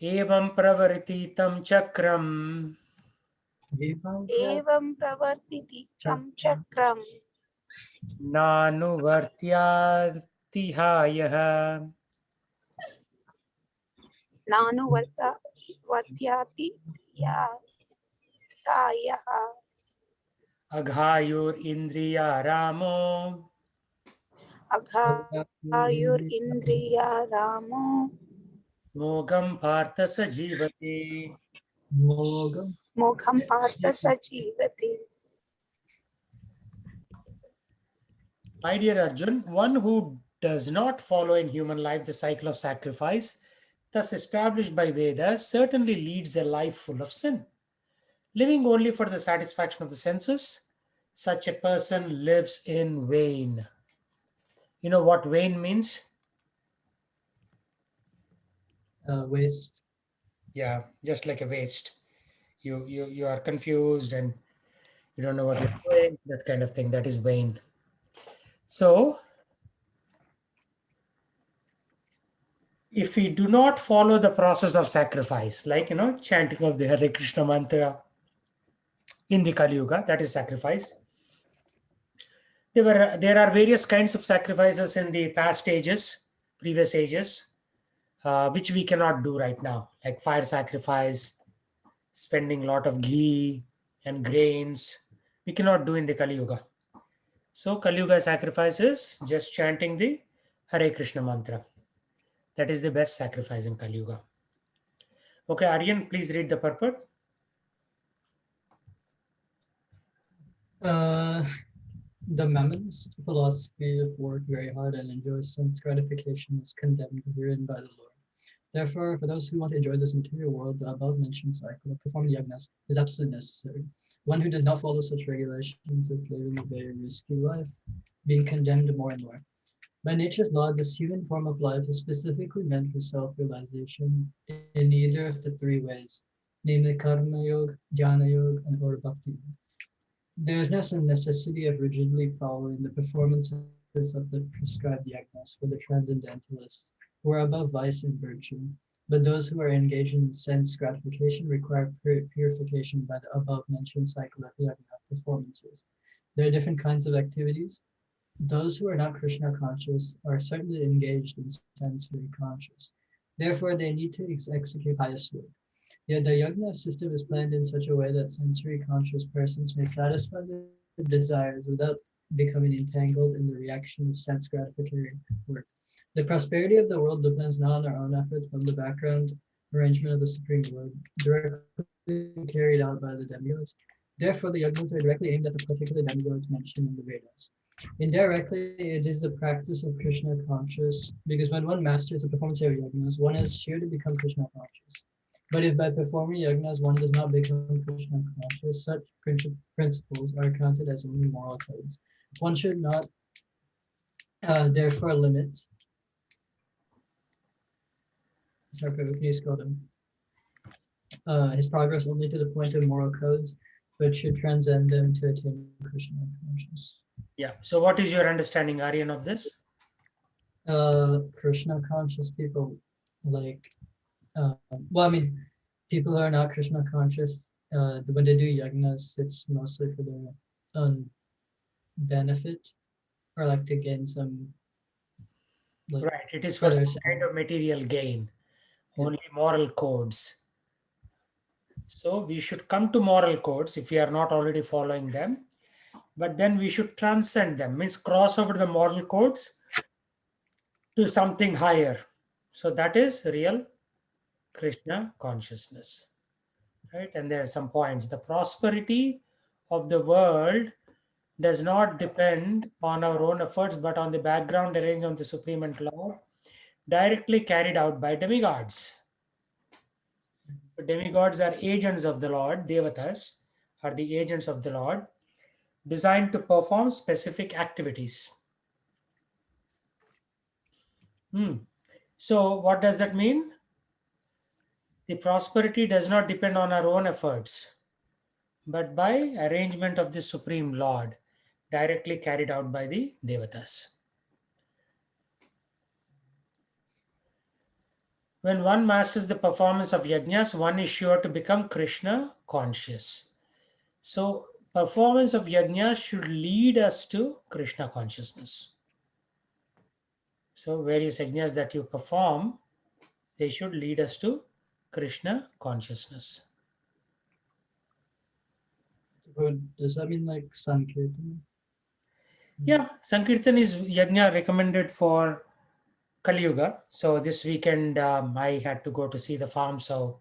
Evam pravartitam chakram एवं प्रवर्तिति तं चक्रं nanuvartyatihayah नानुवर्त्याति यातायः aghayur indriya ramo अघायुरिन्द्रिया रामो mogam partha sa jivati. मोघं Partha स जीवति. My dear Arjun, one who does not follow in human life the cycle of sacrifice, thus established by Vedas, certainly leads a life full of sin. Living only for the satisfaction of the senses, such a person lives in vain. You know what vain means? Waste. Yeah, just like a waste. You are confused and you don't know what you're doing, that kind of thing. That is vain. So, if we do not follow the process of sacrifice, like chanting of the Hare Krishna mantra in the Kali Yuga, that is sacrifice. There are various kinds of sacrifices in the past ages, previous ages, which we cannot do right now, like fire sacrifice, spending a lot of ghee and grains. We cannot do in the Kali Yuga. So Kali Yuga sacrifice is just chanting the Hare Krishna mantra. That is the best sacrifice in Kali Yuga. Okay, Aryan, please read the purport. The mammonist philosophy of work very hard and enjoy sense gratification is condemned herein by the Lord. Therefore, for those who want to enjoy this material world, the above-mentioned cycle of performing yagnas is absolutely necessary. One who does not follow such regulations is living a very risky life, being condemned more and more. By nature's law, this human form of life is specifically meant for self-realization in either of the three ways, namely karma yoga, jnana yoga, and or bhakti yoga. There is no necessity of rigidly following the performances of the prescribed yagnas for the transcendentalists who are above vice and virtue, but those who are engaged in sense gratification require purification by the above-mentioned cycle of yagna performances. There are different kinds of activities. Those who are not Krishna conscious are certainly engaged in sensory conscious. Therefore, they need to execute pious work. Yet the yagna system is planned in such a way that sensory conscious persons may satisfy their desires without becoming entangled in the reaction of sense gratification work. The prosperity of the world depends not on our own efforts, but on the background arrangement of the Supreme Lord, directly carried out by the demigods. Therefore, the yagnas are directly aimed at the particular demigods mentioned in the Vedas. Indirectly, it is the practice of Krishna conscious, because when one masters the performance of yagnas, one is sure to become Krishna conscious. But if by performing yagnas one does not become Krishna conscious, such principles are counted as only moral codes. One should not therefore limit. Sorry, can you scroll down? His progress only to the point of moral codes, but should transcend them to attain Krishna consciousness. Yeah. So, what is your understanding, Aryan, of this? Krishna conscious people, like, well, I mean, people who are not Krishna conscious, when they do yagnas, it's mostly for their own benefit, or like to gain some. Like, Right. It is for some kind of material gain, only moral codes. So we should come to moral codes if we are not already following them. But then we should transcend them, means cross over the moral codes to something higher. So that is real Krishna consciousness. Right? And there are some points. The prosperity of the world does not depend on our own efforts, but on the background arrangement of the Supreme and Lord, directly carried out by demigods. The demigods are agents of the Lord, devatas are the agents of the Lord, designed to perform specific activities. So, what does that mean? The prosperity does not depend on our own efforts, but by arrangement of the Supreme Lord, directly carried out by the devatas. When one masters the performance of yajnas, one is sure to become Krishna conscious. So, performance of yajna should lead us to Krishna consciousness. So, various yajnas that you perform, they should lead us to Krishna consciousness. So does that mean like Sankirtan? Yeah, Sankirtan is yajna recommended for Kali Yuga. So this weekend I had to go to see the farm, so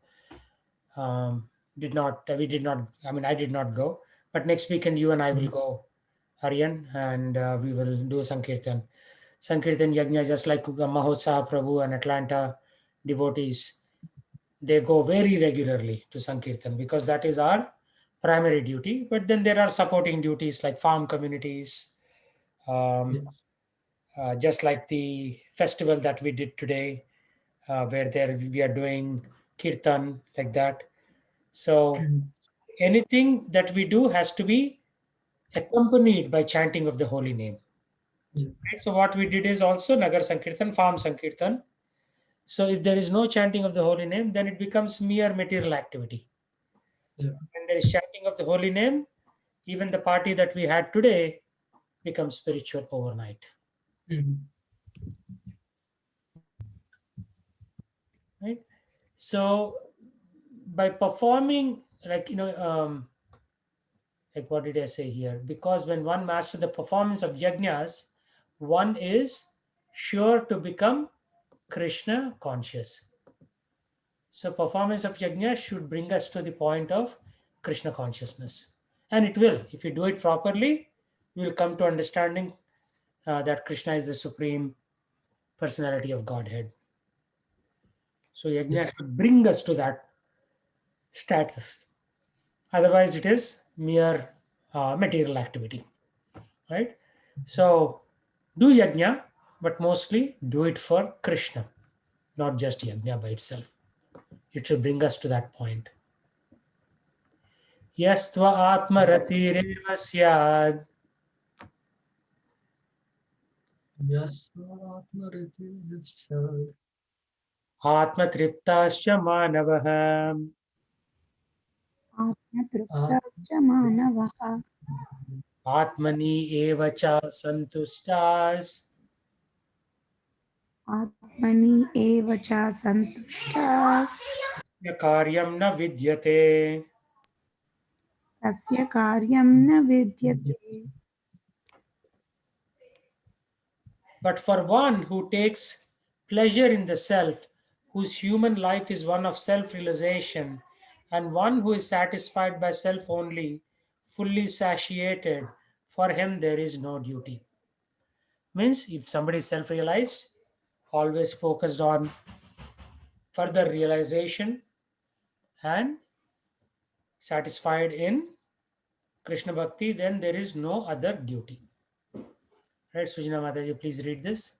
did not we did not. I mean, I did not go. But next weekend, you and I will go, Aryan, and we will do Sankirtan. Sankirtan yajna, just like Mahotsav Prabhu and Atlanta devotees, they go very regularly to Sankirtan because that is our primary duty. But then there are supporting duties like farm communities, um, Yes. just like the festival that we did today, where there we are doing kirtan like that. So Mhm. anything that we do has to be accompanied by chanting of the holy name. Yeah. Right? So what we did is also Nagar Sankirtan, farm Sankirtan. So if there is no chanting of the holy name, then it becomes mere material activity. Yeah. When there is chanting of the holy name, even the party that we had today becomes spiritual overnight. Mhm. Right? So by performing, like like what did I say here? Because when one masters the performance of yajnas, one is sure to become Krishna conscious. So performance of yajna should bring us to the point of Krishna consciousness. And it will. If you do it properly, we will come to understanding that Krishna is the supreme personality of Godhead. So yajna Yes. should bring us to that status. Otherwise, it is mere material activity, right? So do yajna, but mostly do it for Krishna, not just yajna by itself. It should bring us to that point. यस्त्व आत्मरतिरेव स्यात् Yasvatmariti Vipsad. आत्मतृप्ताश्च मानवः आत्मतृप्ताश्च मानवः आत्मनि एव च सन्तुष्टास् आत्मनि एव च सन्तुष्टास् तस्य कार्यं न विद्यते. तस्य कार्यं न विद्यते. But for one who takes pleasure in the self, whose human life is one of self realization, and one who is satisfied by self only, fully satiated, for him there is no duty. Means if somebody is self realized, always focused on further realization and satisfied in Krishna Bhakti, then there is no other duty. Right, Sujana Mataji, please read this.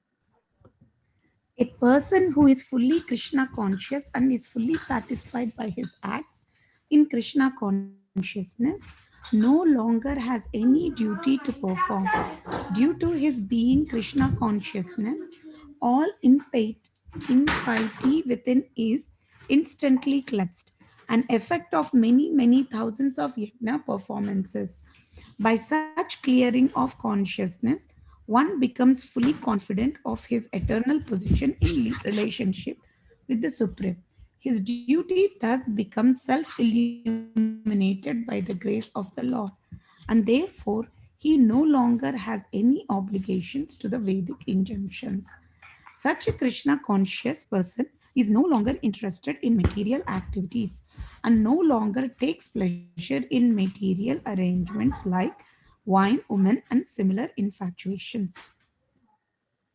A person who is fully Krishna conscious and is fully satisfied by his acts in Krishna consciousness no longer has any duty to perform. Due to his being Krishna consciousness, all impiety within is instantly cleansed, an effect of many, many thousands of yajna performances. By such clearing of consciousness, one becomes fully confident of his eternal position in relationship with the Supreme. His duty thus becomes self illuminated by the grace of the Lord, and therefore he no longer has any obligations to the Vedic injunctions. Such a Krishna conscious person is no longer interested in material activities and no longer takes pleasure in material arrangements like wine, women, and similar infatuations.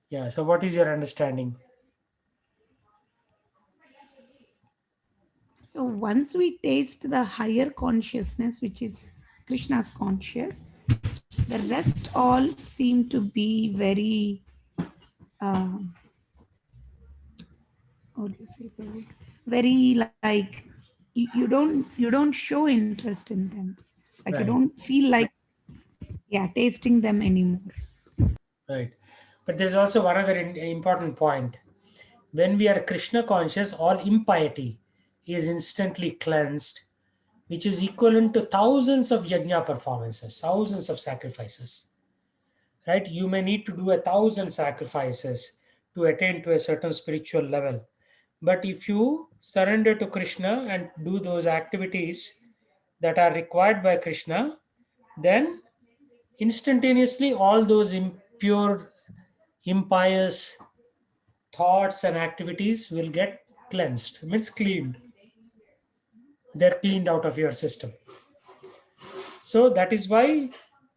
Yeah, so what is your understanding? So once we taste the higher consciousness, which is Krishna's conscious, the rest all seem to be very, uh, what do you say, very like you don't show interest in them, like you Right, don't feel like tasting them anymore. right. But there's also one other important point. When we are Krishna conscious, all impiety is instantly cleansed, which is equivalent to thousands of yajna performances, thousands of sacrifices. Right? You may need to do 1,000 sacrifices to attain to a certain spiritual level. But if you surrender to Krishna and do those activities that are required by Krishna, then instantaneously all those impure, impious thoughts and activities will get cleansed, means cleaned. They're cleaned out of your system. So that is why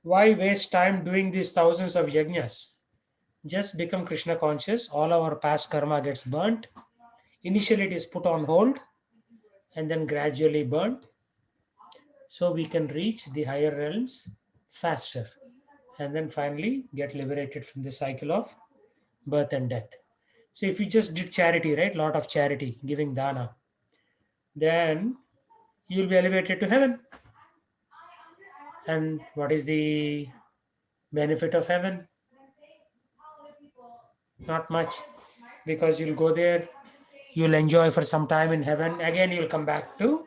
waste time doing these thousands of yajnas? Just become Krishna conscious. All our past karma gets burnt. Initially, it is put on hold and then gradually burnt, so we can reach the higher realms faster and then finally get liberated from the cycle of birth and death. So, if you just did charity, right, lot of charity, giving dana, then you will be elevated to heaven. And what is the benefit of heaven? Not much, because you'll go there, you'll enjoy for some time in heaven, again you'll come back to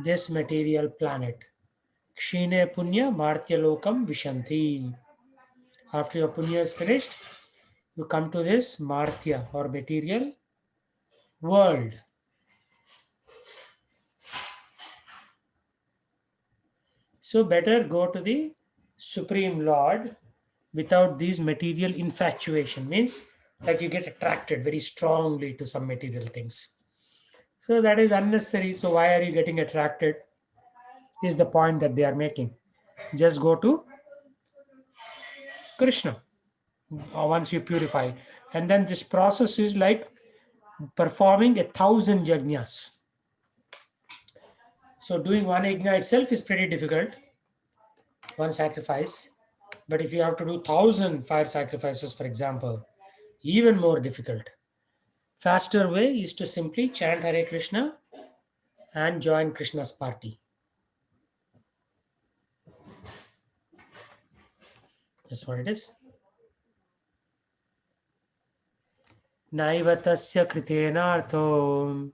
this material planet. Kshine punya martya lokam vishanti. After your punya is finished, you come to this martya or material world. So better go to the Supreme Lord without these material infatuation. Means like you get attracted very strongly to some material things. So that is unnecessary. So why are you getting attracted? Is the point that they are making. Just go to Krishna once you purify. And then this process is like performing 1,000 yajnas. So doing one yajna itself is pretty difficult, one sacrifice. But if you have to do 1,000 fire sacrifices, for example, even more difficult. Faster way is to simply chant Hare Krishna and join Krishna's party. That's what it is. Naiva tasya kritenartho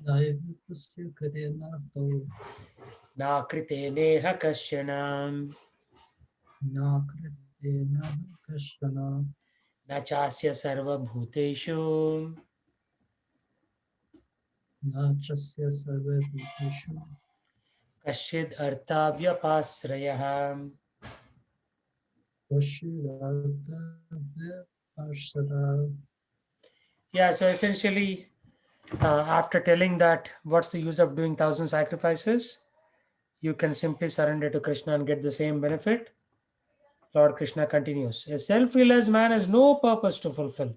Daivatasya kritenartho na kriteneha kasyana na kritena kashana na chasya sarva bhuteshu na chasya sarve bhuteshu kasyid arthavyapasrayah. pashidartha ashara. Yeah, so essentially, after telling that what's the use of doing 1,000 sacrifices, you can simply surrender to Krishna and get the same benefit. Lord Krishna continues, a self-realized man has no purpose to fulfill.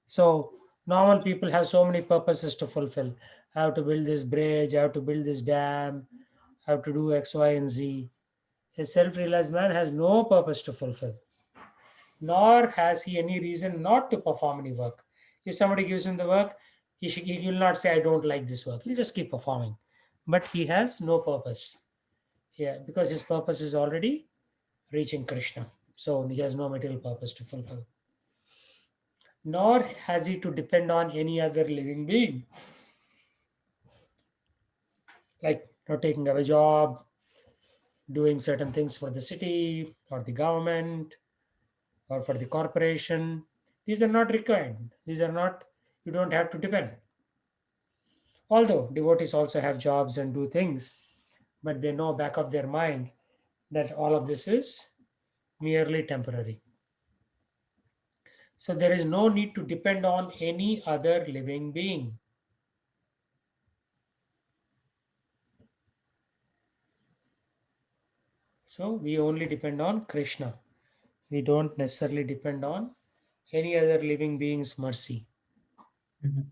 So normal people have so many purposes to fulfill. I have to build this bridge, I have to build this dam, I have to do X, Y, and Z. A self-realized man has no purpose to fulfill, nor has he any reason not to perform any work. If somebody gives him the work, he will not say, I don't like this work. He'll just keep performing. But he has no purpose. Yeah, because his purpose is already reaching Krishna. So he has no material purpose to fulfill. Nor has he to depend on any other living being. Like not taking up a job, doing certain things for the city or the government or for the corporation. These are not required. These are not, you don't have to depend. Although devotees also have jobs and do things, but they know back of their mind that all of this is merely temporary. So there is no need to depend on any other living being. So we only depend on Krishna. We don't necessarily depend on any other living being's mercy. Mhm.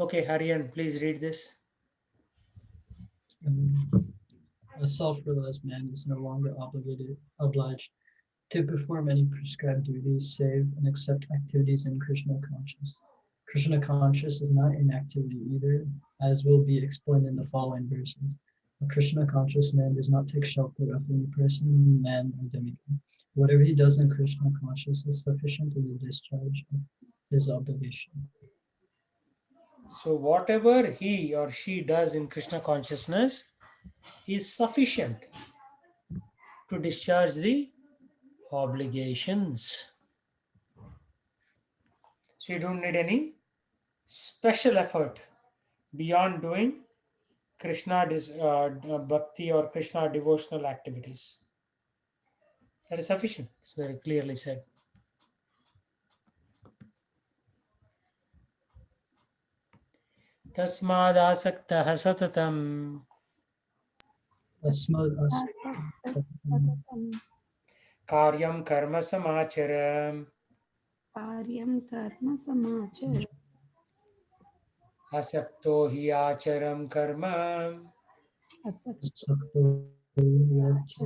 Okay, Harian, please read this. A self-realized man is no longer obliged to perform any prescribed duties save and accept activities in Krishna conscious. Krishna conscious is not inactivity either, as will be explained in the following verses. A Krishna conscious man does not take shelter of any person, man, or demigod. Whatever he does in Krishna conscious is sufficient to the discharge of his obligation. So, whatever he or she does in Krishna consciousness is sufficient to discharge the obligations. So, you don't need any special effort beyond doing bhakti or Krishna devotional activities. That is sufficient. It's very clearly said. तस्मादासक्तः सततं Tasmad कार्यं कर्म समाचर कार्यं कर्म समाचर असक्तो हि आचरं कर्म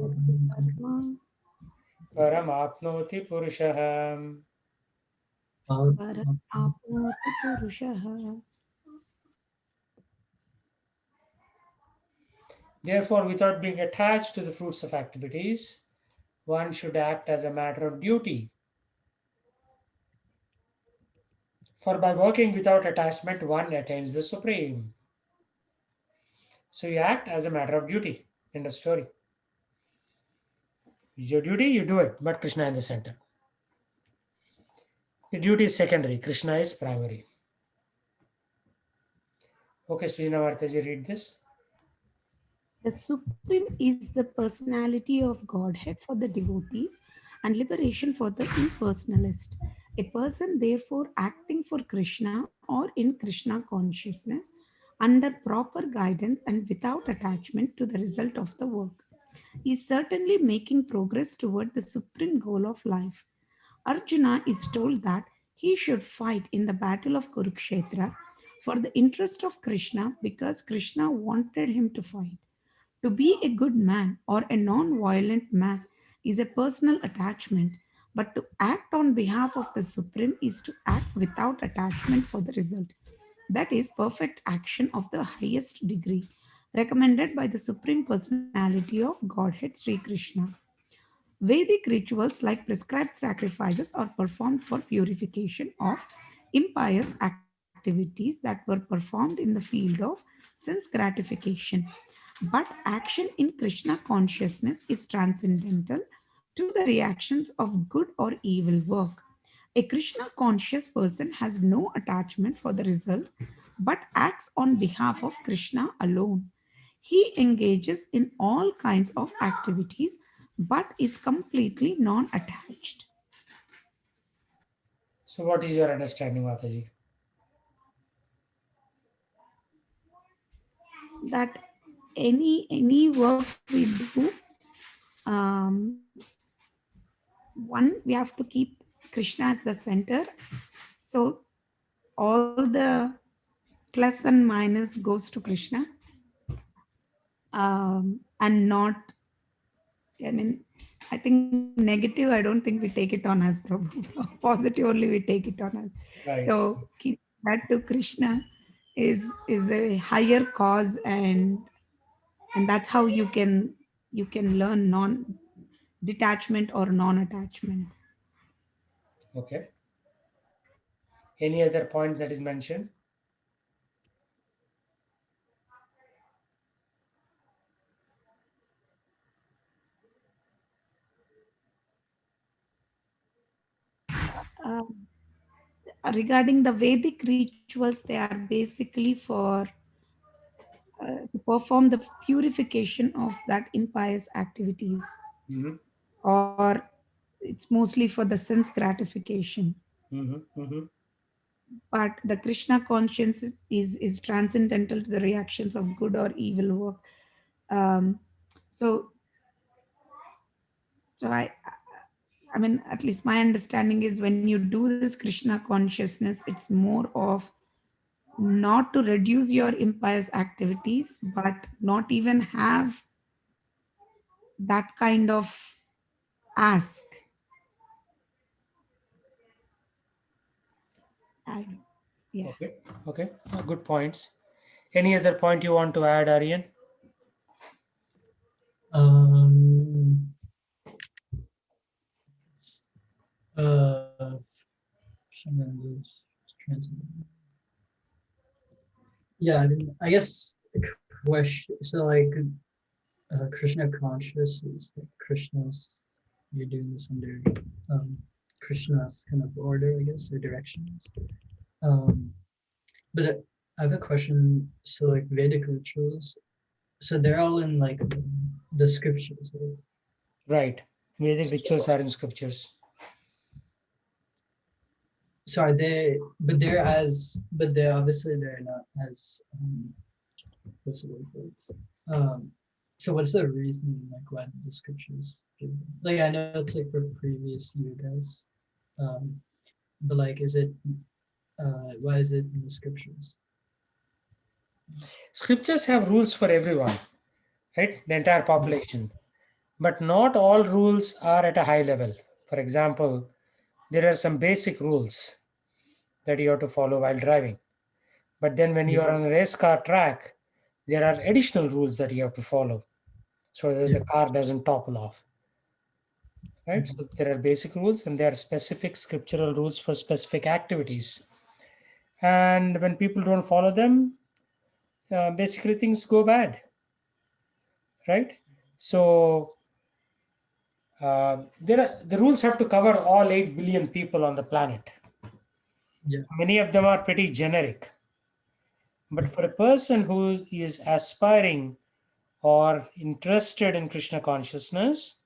कर्म परमाप्नोति पुरुषः. आपनोति पुरुषः. Therefore, without being attached to the fruits of activities, one should act as a matter of duty. For by working without attachment, one attains the supreme. So you act as a matter of duty. End of story. It's your duty, you do it, but Krishna in the center. The duty is secondary, Krishna is primary. Okay, Srijana Vartaji, read this. The Supreme is the personality of Godhead for the devotees and liberation for the impersonalist. A person, therefore, acting for Krishna or in Krishna consciousness under proper guidance and without attachment to the result of the work is certainly making progress toward the supreme goal of life. Arjuna is told that he should fight in the battle of Kurukshetra for the interest of Krishna because Krishna wanted him to fight. To be a good man or a non violent man is a personal attachment, but to act on behalf of the Supreme is to act without attachment for the result. That is perfect action of the highest degree, recommended by the Supreme Personality of Godhead Sri Krishna. Vedic rituals like prescribed sacrifices are performed for purification of impious activities that were performed in the field of sense gratification. But action in Krishna consciousness is transcendental to the reactions of good or evil work. A Krishna conscious person has no attachment for the result but acts on behalf of Krishna alone. He engages in all kinds of activities but is completely non attached. So, what is your understanding, Mataji? That any work we do, um, one, we have to keep Krishna as the center. So all the plus and minus goes to Krishna, and not, I mean, I think negative, I don't think we take it on us, Prabhu. Positive only we take it on us. Right. So keep that to Krishna is a higher cause, and that's how you can learn non detachment or non attachment. Okay. Any other point that is mentioned? Um, Regarding the Vedic rituals, they are basically for to perform the purification of that impious activities, Mm-hmm. or it's mostly for the sense gratification. Mm-hmm. Mm-hmm. But the Krishna conscience is transcendental to the reactions of good or evil work. Um, so, so I mean, at least my understanding is when you do this Krishna consciousness, it's more of not to reduce your impious activities, but not even have that kind of ask. I, yeah. Okay. Okay. Good points. Any other point you want to add, Aryan? Um, uh, Shenandoahs, yeah, I mean, I guess the question. So like, Krishna conscious is like Krishna's. You're doing this under um, Krishna's kind of order, I guess, or directions. Um, but I have a question. So like Vedic rituals, so they're all in like the scriptures, right? Right. Vedic rituals are in scriptures. So are they? But they're as, but they're obviously they're not as. What's the word for it? So what's the reasoning like why the scriptures give them? Like I know it's like for previous yugas, um, but like is it why is it in the scriptures? Scriptures have rules for everyone, right? The entire Yeah, population. But not all rules are at a high level. For example, there are some basic rules that you have to follow while driving. But then when yeah, you are on a race car track, there are additional rules that you have to follow so that yeah. the car doesn't topple off. Right? Mhm. So there are basic rules and there are specific scriptural rules for specific activities. And when people don't follow them, basically things go bad, right? So the rules have to cover all 8 billion people on the planet. Yeah, Many of them are pretty generic. But for a person who is aspiring or interested in Krishna consciousness,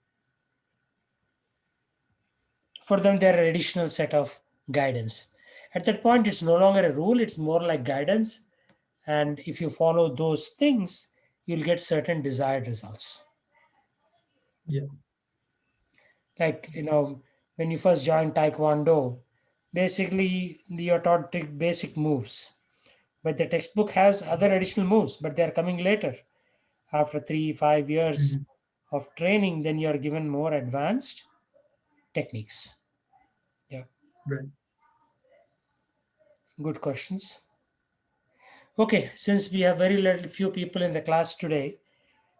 for them there are additional set of guidance. At that point, it's no longer a rule, it's more like guidance. And if you follow those things, you'll get certain desired results. yeah, Like, when you first join Taekwondo, basically you're taught basic moves. But the textbook has other additional moves, but they're coming later. After 3 5 years mhm, of training, then you're given more advanced techniques. Yeah, right. good questions. Okay, since we have very little few people in the class today,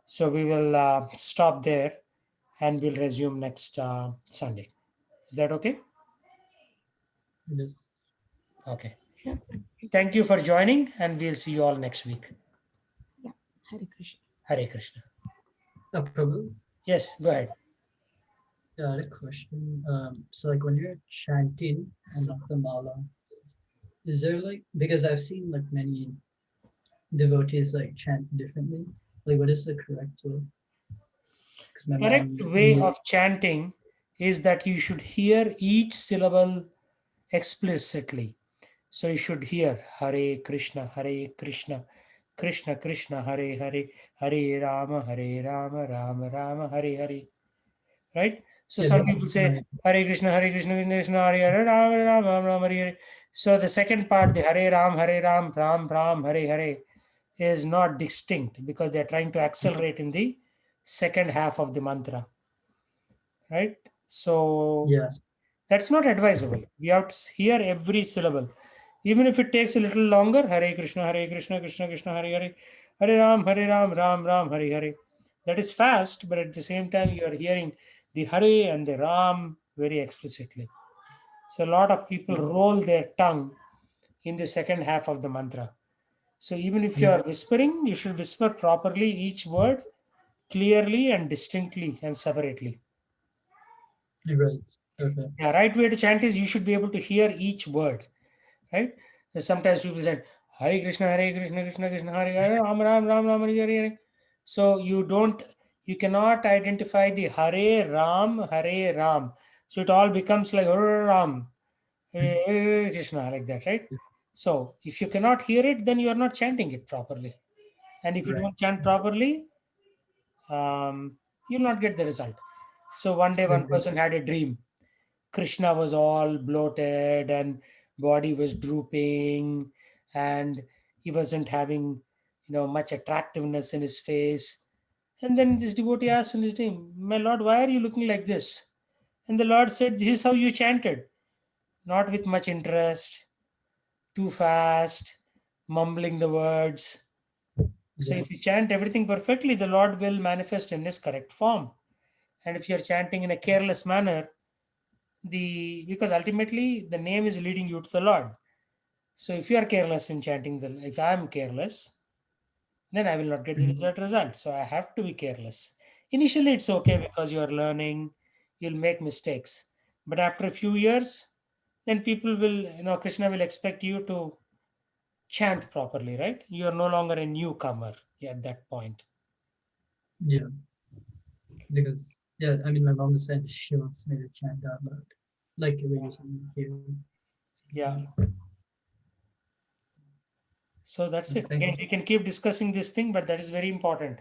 so we will stop there and we'll resume next Sunday. Is that okay? Yes. Okay. Sure. Thank you for joining, and we'll see you all next week. Yeah. Hare Krishna. Hare Krishna. Prabhu, Yes, go ahead. yeah, I had a question. So like when you're chanting and the mala, is there like because I've seen like many devotees like chant differently. Like what is the correct way? Because my Correct mom way of chanting is that you should hear each syllable explicitly. So you should hear Hare Krishna, Hare Krishna, Krishna Krishna, Hare Hare, Hare Rama, Hare Rama, Rama Rama, Hare Hare. Right? So yeah, some people say right, Hare Krishna, Hare Krishna, Krishna Krishna, Hare Hare, Rama Rama, Rama Rama, Hare Hare. So the second part, the Hare Ram, Ram Ram, Hare Hare, is not distinct because they're trying to accelerate in the second half of the mantra, right? So yeah, that's not advisable. We have to hear every syllable. Even if it takes a little longer, Hare Krishna, Hare Krishna, Krishna Krishna, Hare Hare, Hare Ram, Ram Ram, Hare Hare. That is fast, but at the same time, you are hearing the Hare and the Ram very explicitly. So a lot of people roll their tongue in the second half of the mantra. So even if you yeah, are whispering, you should whisper properly each word clearly and distinctly and separately. you're right. Okay, Yeah, right way to chant is you should be able to hear each word, right? Sometimes people say Hare Krishna, Krishna Krishna, Hare Hare, Ram Ram, Ram Ram, Hare Hare. Hare." So you cannot identify the Hare Ram. So it all becomes like Hare Ram, Hare Krishna, like that, right? So if you cannot hear it, then you are not chanting it properly. And if you right. don't chant properly, you'll not get the result. So one day, one Okay. person had a dream. Krishna was all bloated and body was drooping, and he wasn't having, much attractiveness in his face. And then this devotee asked in his dream, "My Lord, why are you looking like this?" And the Lord said, "This is how you chanted, not with much interest, too fast, mumbling the words." So if you Yes. chant everything perfectly, the Lord will manifest in his correct form. And if you're chanting in a careless manner, the because ultimately the name is leading you to the Lord. So if you are careless in chanting if I am careless, then I will not get the Mhm. desired result. So I have to be careless. Initially, it's okay because you are learning, you'll make mistakes. But after a few years, then people will, Krishna will expect you to chant properly, right? You are no longer a newcomer at that point. Yeah, because yeah, I mean, my mom said she wants me to chant out loud, like we usually hear. Yeah. So that's Okay, it. thank you. Again, we can keep discussing this thing, but that is very important.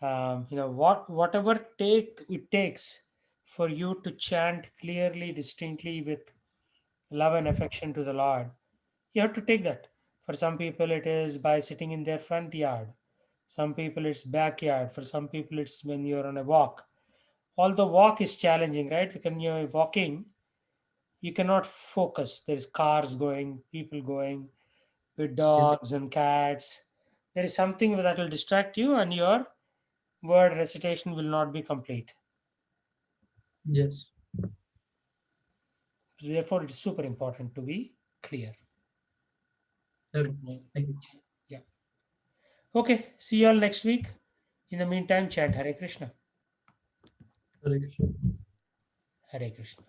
Whatever take it takes for you to chant clearly, distinctly with love and affection to the Lord, you have to take that. For some people, it is by sitting in their front yard. Some people, it's backyard. For some people, it's when you're on a walk. Although walk is challenging, right? When you're walking, you cannot focus. There's cars going, people going, with Yeah. dogs and cats. There is something that will distract you, and your word recitation will not be complete. Yes. Therefore, it is super important to be clear. Okay. Thank you. Yeah. Okay. See you all next week. In the meantime, chant Hare Krishna. Hare Krishna. Hare Krishna.